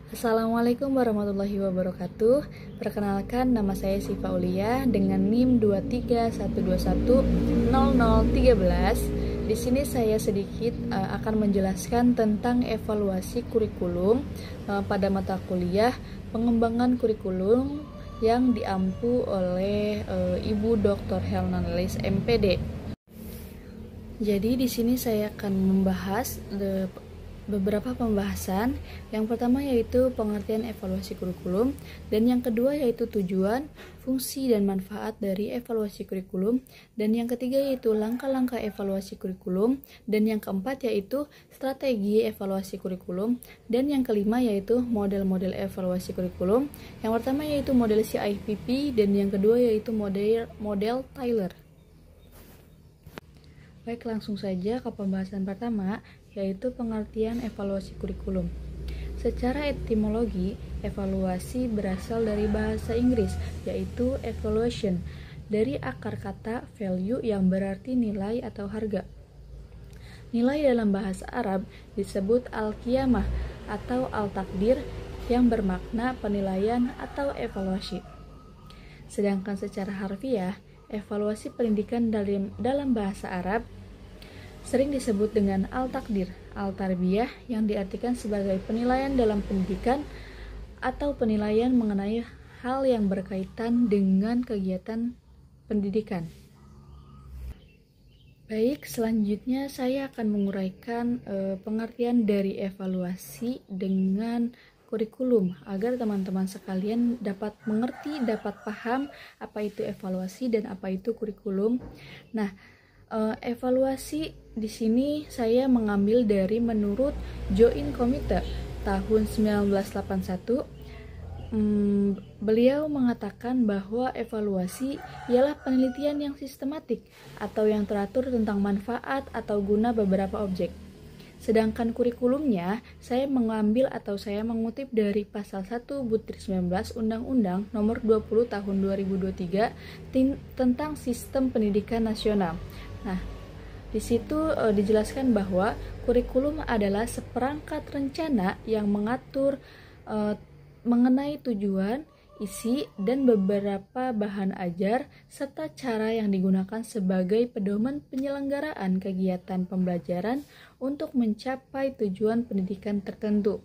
Assalamualaikum warahmatullahi wabarakatuh. Perkenalkan, nama saya Sifa Ulia dengan NIM 231210013. Di sini saya sedikit akan menjelaskan tentang evaluasi kurikulum pada mata kuliah pengembangan kurikulum yang diampu oleh Ibu Dr. Helna Lilis MPD. Jadi di sini saya akan membahas beberapa pembahasan. Yang pertama yaitu pengertian evaluasi kurikulum, dan yang kedua yaitu tujuan, fungsi, dan manfaat dari evaluasi kurikulum, dan yang ketiga yaitu langkah-langkah evaluasi kurikulum, dan yang keempat yaitu strategi evaluasi kurikulum, dan yang kelima yaitu model-model evaluasi kurikulum. Yang pertama yaitu model CIPP, dan yang kedua yaitu model Taylor. Baik, langsung saja ke pembahasan pertama, yaitu pengertian evaluasi kurikulum. Secara etimologi, evaluasi berasal dari bahasa Inggris, yaitu evaluation, dari akar kata value yang berarti nilai atau harga. Nilai dalam bahasa Arab disebut al-qiyamah atau al-takdir, yang bermakna penilaian atau evaluasi. Sedangkan secara harfiah, evaluasi pendidikan dalam bahasa Arab sering disebut dengan al-takdir, al-tarbiyah, yang diartikan sebagai penilaian dalam pendidikan atau penilaian mengenai hal yang berkaitan dengan kegiatan pendidikan. Baik, selanjutnya saya akan menguraikan pengertian dari evaluasi dengan kurikulum agar teman-teman sekalian dapat mengerti, dapat paham apa itu evaluasi dan apa itu kurikulum. Nah, evaluasi di sini saya mengambil dari menurut Joint Committee tahun 1981. Beliau mengatakan bahwa evaluasi ialah penelitian yang sistematik atau yang teratur tentang manfaat atau guna beberapa objek. Sedangkan kurikulumnya saya mengambil atau saya mengutip dari pasal 1 Butir 19 Undang-Undang Nomor 20 Tahun 2023 tentang Sistem Pendidikan Nasional. Nah, di situ dijelaskan bahwa kurikulum adalah seperangkat rencana yang mengatur mengenai tujuan, isi, dan beberapa bahan ajar serta cara yang digunakan sebagai pedoman penyelenggaraan kegiatan pembelajaran untuk mencapai tujuan pendidikan tertentu.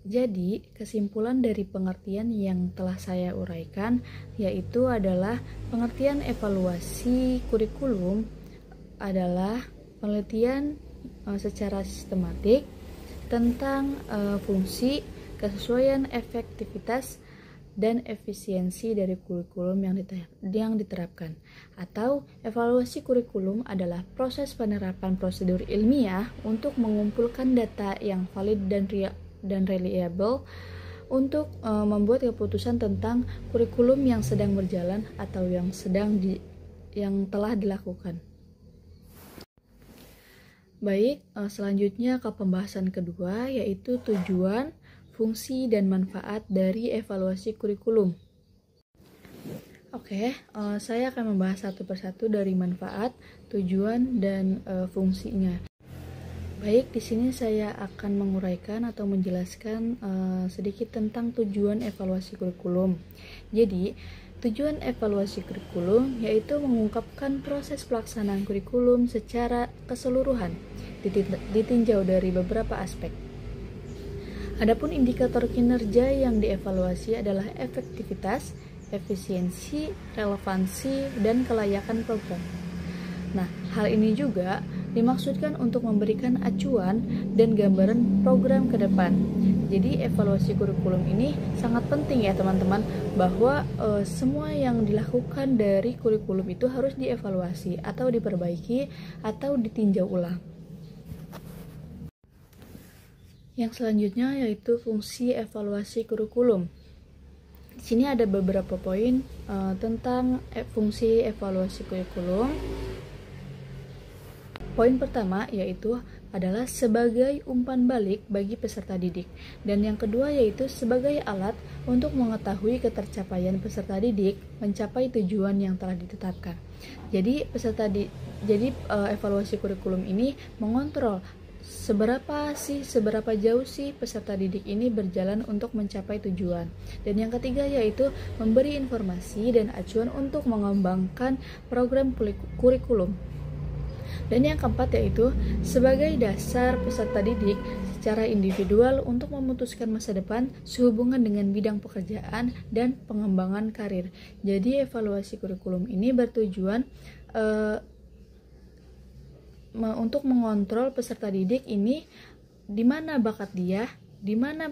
Jadi, kesimpulan dari pengertian yang telah saya uraikan yaitu adalah pengertian evaluasi kurikulum adalah penelitian secara sistematik tentang fungsi, kesesuaian, efektivitas, dan efisiensi dari kurikulum yang diterapkan. Atau evaluasi kurikulum adalah proses penerapan prosedur ilmiah untuk mengumpulkan data yang valid dan reliable untuk membuat keputusan tentang kurikulum yang sedang berjalan atau yang telah dilakukan. Baik, selanjutnya ke pembahasan kedua yaitu tujuan, fungsi, dan manfaat dari evaluasi kurikulum. Oke, saya akan membahas satu persatu dari manfaat, tujuan, dan fungsinya. Baik, di sini saya akan menguraikan atau menjelaskan sedikit tentang tujuan evaluasi kurikulum. Jadi, tujuan evaluasi kurikulum yaitu mengungkapkan proses pelaksanaan kurikulum secara keseluruhan, ditinjau dari beberapa aspek. Adapun indikator kinerja yang dievaluasi adalah efektivitas, efisiensi, relevansi, dan kelayakan program. Nah, hal ini juga dimaksudkan untuk memberikan acuan dan gambaran program ke depan. Jadi evaluasi kurikulum ini sangat penting ya teman-teman, bahwa semua yang dilakukan dari kurikulum itu harus dievaluasi atau diperbaiki atau ditinjau ulang. Yang selanjutnya yaitu fungsi evaluasi kurikulum. Di sini ada beberapa poin tentang fungsi evaluasi kurikulum. Poin pertama yaitu adalah sebagai umpan balik bagi peserta didik, dan yang kedua yaitu sebagai alat untuk mengetahui ketercapaian peserta didik mencapai tujuan yang telah ditetapkan. Jadi evaluasi kurikulum ini mengontrol seberapa jauh sih peserta didik ini berjalan untuk mencapai tujuan. Dan yang ketiga yaitu memberi informasi dan acuan untuk mengembangkan program kurikulum. Dan yang keempat yaitu sebagai dasar peserta didik secara individual untuk memutuskan masa depan sehubungan dengan bidang pekerjaan dan pengembangan karir. Jadi evaluasi kurikulum ini bertujuan untuk mengontrol peserta didik ini di mana bakat dia, di mana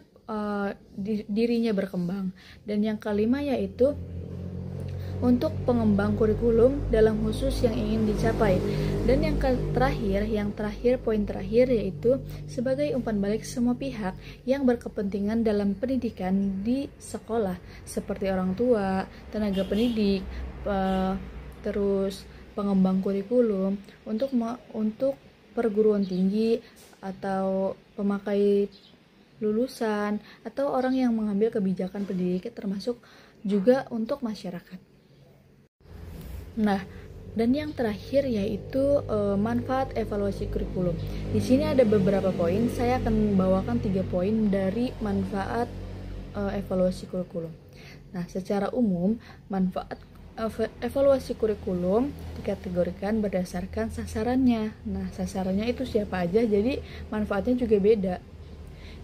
dirinya berkembang. Dan yang kelima yaitu untuk pengembang kurikulum dalam khusus yang ingin dicapai. Dan yang terakhir, poin terakhir yaitu sebagai umpan balik semua pihak yang berkepentingan dalam pendidikan di sekolah, seperti orang tua, tenaga pendidik, terus pengembang kurikulum untuk perguruan tinggi atau pemakai lulusan atau orang yang mengambil kebijakan pendidikan, termasuk juga untuk masyarakat. Nah, dan yang terakhir yaitu manfaat evaluasi kurikulum. Di sini ada beberapa poin. Saya akan membawakan 3 poin dari manfaat evaluasi kurikulum. Nah, secara umum manfaat evaluasi kurikulum dikategorikan berdasarkan sasarannya. Nah, sasarannya itu siapa aja, jadi manfaatnya juga beda.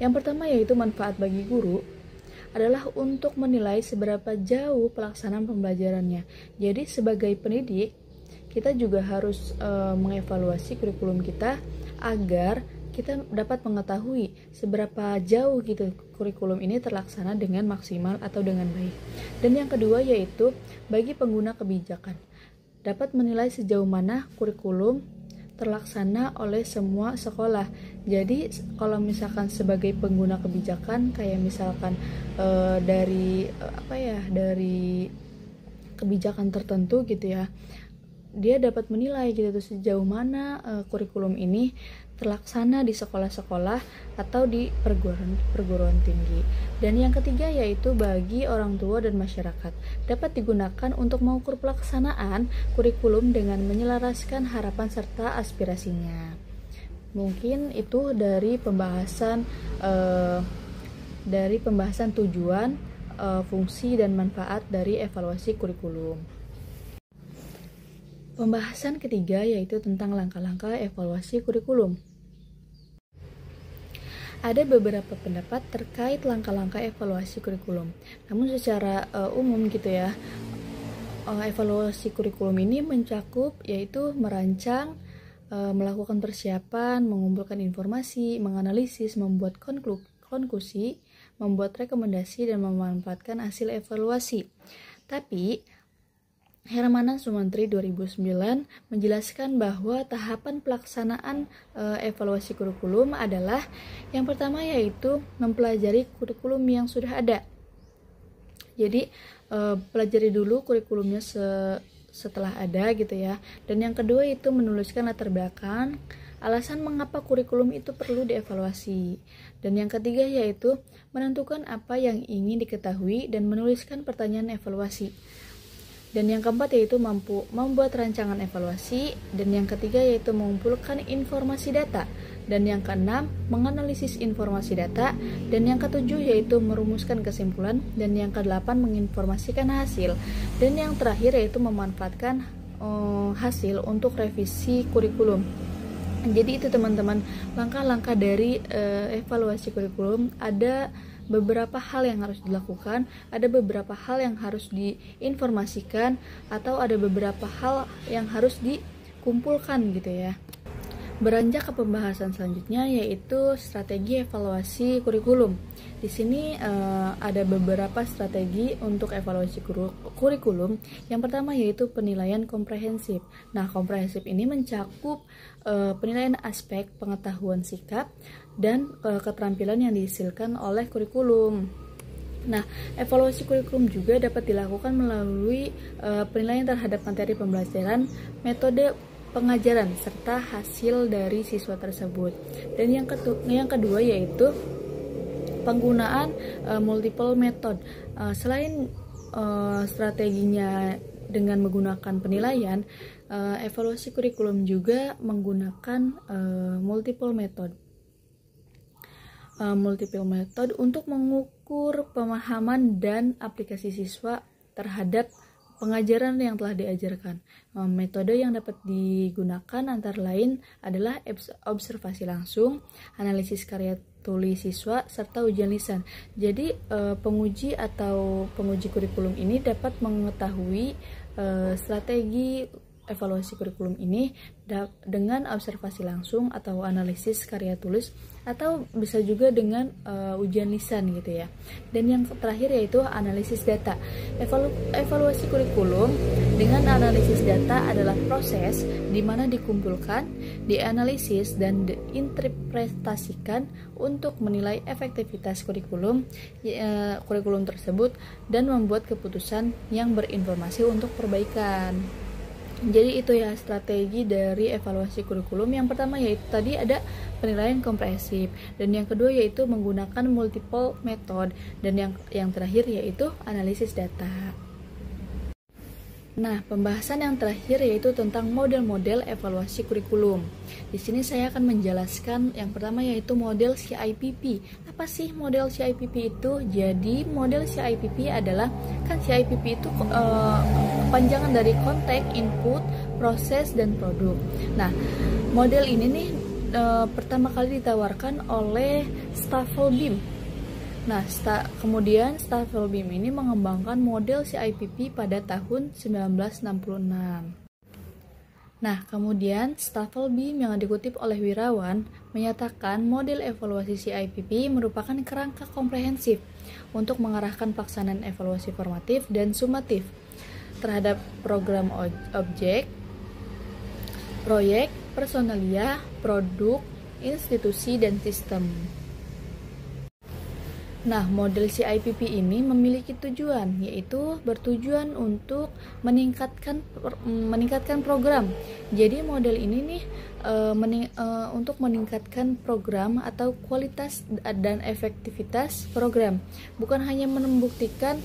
Yang pertama yaitu manfaat bagi guru adalah untuk menilai seberapa jauh pelaksanaan pembelajarannya. Jadi sebagai pendidik, kita juga harus mengevaluasi kurikulum kita agar kita dapat mengetahui seberapa jauh gitu kurikulum ini terlaksana dengan maksimal atau dengan baik. Dan yang kedua yaitu bagi pengguna kebijakan, dapat menilai sejauh mana kurikulum terlaksana oleh semua sekolah. Jadi kalau misalkan sebagai pengguna kebijakan, kayak misalkan dari kebijakan tertentu gitu ya, dia dapat menilai gitu tuh sejauh mana kurikulum ini terlaksana di sekolah-sekolah atau di perguruan tinggi. Dan yang ketiga yaitu bagi orang tua dan masyarakat, dapat digunakan untuk mengukur pelaksanaan kurikulum dengan menyelaraskan harapan serta aspirasinya. Mungkin itu dari pembahasan tujuan, fungsi dan manfaat dari evaluasi kurikulum. Pembahasan ketiga yaitu tentang langkah-langkah evaluasi kurikulum. Ada beberapa pendapat terkait langkah-langkah evaluasi kurikulum. Namun secara umum gitu ya, evaluasi kurikulum ini mencakup yaitu merancang, melakukan persiapan, mengumpulkan informasi, menganalisis, membuat konklusi, membuat rekomendasi dan memanfaatkan hasil evaluasi. Tapi Hermanan Sumantri 2009 menjelaskan bahwa tahapan pelaksanaan evaluasi kurikulum adalah yang pertama yaitu mempelajari kurikulum yang sudah ada. Jadi pelajari dulu kurikulumnya setelah ada gitu ya. Dan yang kedua itu menuliskan latar belakang, alasan mengapa kurikulum itu perlu dievaluasi. Dan yang ketiga yaitu menentukan apa yang ingin diketahui dan menuliskan pertanyaan evaluasi. Dan yang keempat yaitu mampu membuat rancangan evaluasi. Dan yang ketiga yaitu mengumpulkan informasi data. Dan yang keenam menganalisis informasi data. Dan yang ketujuh yaitu merumuskan kesimpulan. Dan yang kedelapan menginformasikan hasil. Dan yang terakhir yaitu memanfaatkan hasil untuk revisi kurikulum. Jadi itu teman-teman langkah-langkah dari evaluasi kurikulum. Ada beberapa hal yang harus dilakukan, ada beberapa hal yang harus diinformasikan, atau ada beberapa hal yang harus dikumpulkan gitu ya. Beranjak ke pembahasan selanjutnya yaitu strategi evaluasi kurikulum. Di sini ada beberapa strategi untuk evaluasi kurikulum. Yang pertama yaitu penilaian komprehensif. Nah, komprehensif ini mencakup penilaian aspek pengetahuan sikap dan keterampilan yang dihasilkan oleh kurikulum. Nah, evaluasi kurikulum juga dapat dilakukan melalui penilaian terhadap materi pembelajaran, metode pengajaran, serta hasil dari siswa tersebut. Dan yang kedua yaitu penggunaan multiple method. Selain strateginya dengan menggunakan penilaian, evaluasi kurikulum juga menggunakan multiple method. multiple method untuk mengukur pemahaman dan aplikasi siswa terhadap pengajaran yang telah diajarkan. Metode yang dapat digunakan antara lain adalah observasi langsung, analisis karya tulis siswa, serta ujian lisan. Jadi penguji atau penguji kurikulum ini dapat mengetahui strategi evaluasi kurikulum ini dengan observasi langsung atau analisis karya tulis, atau bisa juga dengan ujian lisan gitu ya. Dan yang terakhir yaitu analisis data. Evaluasi kurikulum dengan analisis data adalah proses di mana dikumpulkan, dianalisis, dan diinterpretasikan untuk menilai efektivitas kurikulum tersebut dan membuat keputusan yang berinformasi untuk perbaikan. Jadi itu ya strategi dari evaluasi kurikulum. Yang pertama yaitu tadi ada penilaian komprehensif, dan yang kedua yaitu menggunakan multiple method, dan yang terakhir yaitu analisis data. Nah, pembahasan yang terakhir yaitu tentang model-model evaluasi kurikulum. Di sini saya akan menjelaskan yang pertama yaitu model CIPP. Apa sih model CIPP itu? Jadi model CIPP adalah, kan CIPP itu panjangan dari kontek, input, proses, dan produk. Nah, model ini nih pertama kali ditawarkan oleh Stafelbeam. Nah, kemudian Stafelbeam ini mengembangkan model CIPP pada tahun 1966. Nah, kemudian Stafelbeam yang dikutip oleh Wirawan menyatakan model evaluasi CIPP merupakan kerangka komprehensif untuk mengarahkan pelaksanaan evaluasi formatif dan sumatif terhadap program objek, proyek, personalia, produk, institusi, dan sistem. Nah, model CIPP ini memiliki tujuan, yaitu bertujuan untuk meningkatkan program. Jadi model ini nih untuk meningkatkan program atau kualitas dan efektivitas program. Bukan hanya membuktikan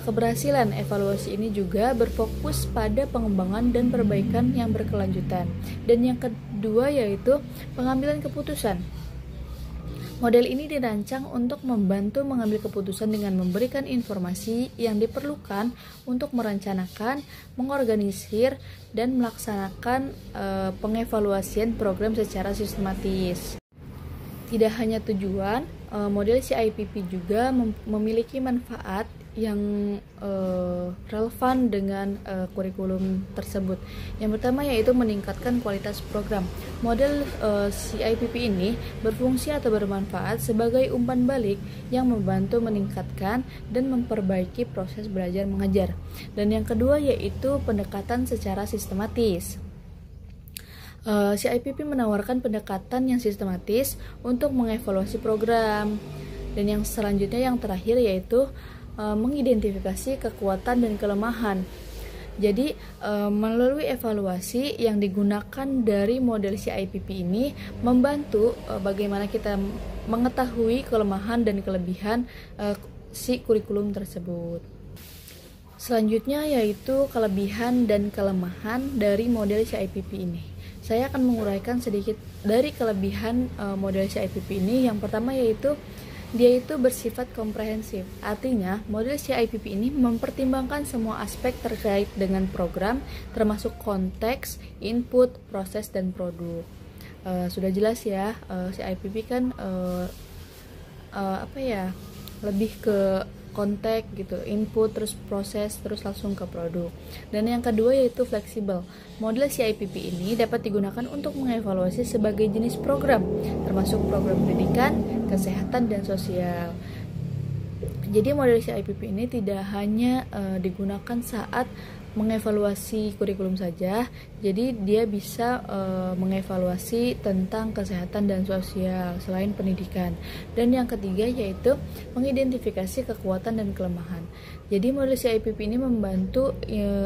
keberhasilan, evaluasi ini juga berfokus pada pengembangan dan perbaikan yang berkelanjutan. Dan yang kedua yaitu pengambilan keputusan. Model ini dirancang untuk membantu mengambil keputusan dengan memberikan informasi yang diperlukan untuk merencanakan, mengorganisir, dan melaksanakan pengevaluasian program secara sistematis. Tidak hanya tujuan, model CIPP juga memiliki manfaat yang relevan dengan kurikulum tersebut. Yang pertama yaitu meningkatkan kualitas program. Model CIPP ini berfungsi atau bermanfaat sebagai umpan balik yang membantu meningkatkan dan memperbaiki proses belajar mengajar. Dan yang kedua yaitu pendekatan secara sistematis. CIPP menawarkan pendekatan yang sistematis untuk mengevaluasi program. Dan yang selanjutnya, yang terakhir yaitu mengidentifikasi kekuatan dan kelemahan. Jadi melalui evaluasi yang digunakan dari model CIPP ini membantu bagaimana kita mengetahui kelemahan dan kelebihan si kurikulum tersebut. Selanjutnya yaitu kelebihan dan kelemahan dari model CIPP ini. Saya akan menguraikan sedikit dari kelebihan model CIPP ini. Yang pertama yaitu dia itu bersifat komprehensif. Artinya, model CIPP ini mempertimbangkan semua aspek terkait dengan program, termasuk konteks, input, proses, dan produk. Sudah jelas ya, CIPP kan lebih ke konteks gitu, input, terus proses, terus langsung ke produk. Dan yang kedua yaitu fleksibel. Model CIPP ini dapat digunakan untuk mengevaluasi sebagai jenis program, termasuk program pendidikan, kesehatan, dan sosial. Jadi model CIPP ini tidak hanya digunakan saat mengevaluasi kurikulum saja, jadi dia bisa mengevaluasi tentang kesehatan dan sosial selain pendidikan. Dan yang ketiga yaitu mengidentifikasi kekuatan dan kelemahan. Jadi model CIPP ini membantu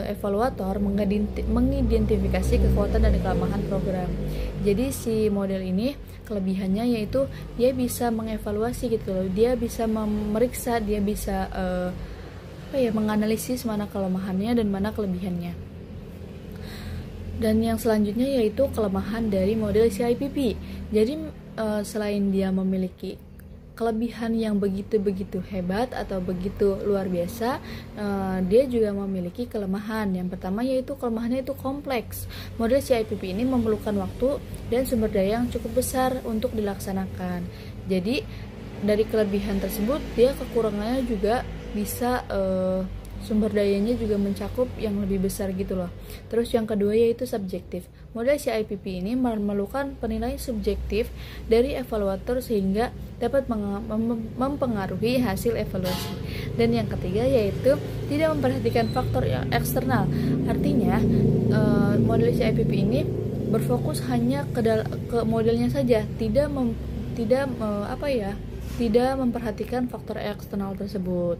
evaluator mengidentifikasi kekuatan dan kelemahan program. Jadi si model ini kelebihannya yaitu dia bisa mengevaluasi gitu loh, dia bisa memeriksa, dia bisa menganalisis mana kelemahannya dan mana kelebihannya. Dan yang selanjutnya yaitu kelemahan dari model CIPP. Jadi selain dia memiliki kelebihan yang begitu-begitu hebat atau begitu luar biasa, dia juga memiliki kelemahan. Yang pertama yaitu kelemahannya itu kompleks. Model CIPP ini memerlukan waktu dan sumber daya yang cukup besar untuk dilaksanakan. Jadi dari kelebihan tersebut, dia kekurangannya juga bisa sumber dayanya juga mencakup yang lebih besar gitu loh. Terus yang kedua yaitu subjektif. Model CIPP ini memerlukan penilaian subjektif dari evaluator sehingga dapat mempengaruhi hasil evaluasi. Dan yang ketiga yaitu tidak memperhatikan faktor yang eksternal. Artinya model CIPP ini berfokus hanya ke modelnya saja, tidak memperhatikan faktor eksternal tersebut.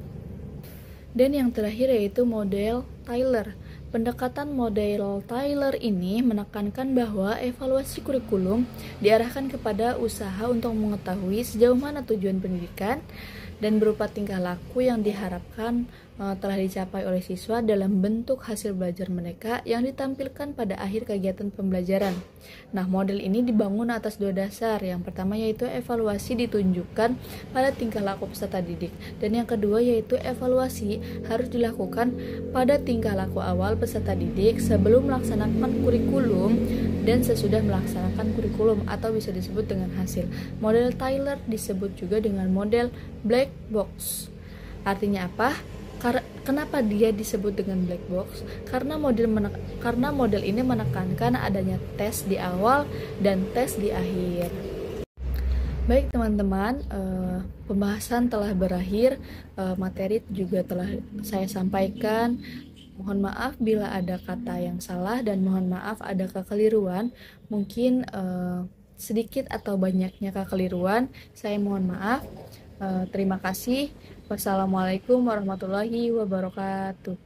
Dan yang terakhir yaitu model Tyler. Pendekatan model Tyler ini menekankan bahwa evaluasi kurikulum diarahkan kepada usaha untuk mengetahui sejauh mana tujuan pendidikan dan berupa tingkah laku yang diharapkan telah dicapai oleh siswa dalam bentuk hasil belajar mereka yang ditampilkan pada akhir kegiatan pembelajaran. Nah, model ini dibangun atas dua dasar. Yang pertama yaitu evaluasi ditunjukkan pada tingkah laku peserta didik, dan yang kedua yaitu evaluasi harus dilakukan pada tingkah laku awal peserta didik sebelum melaksanakan kurikulum dan sesudah melaksanakan kurikulum, atau bisa disebut dengan hasil. Model Tyler disebut juga dengan model black box. Artinya apa? Kenapa dia disebut dengan black box? Karena model ini menekankan adanya tes di awal dan tes di akhir. Baik teman-teman, pembahasan telah berakhir, materi juga telah saya sampaikan. Mohon maaf bila ada kata yang salah dan mohon maaf ada kekeliruan. Mungkin sedikit atau banyaknya kekeliruan, saya mohon maaf. Terima kasih. Wassalamualaikum warahmatullahi wabarakatuh.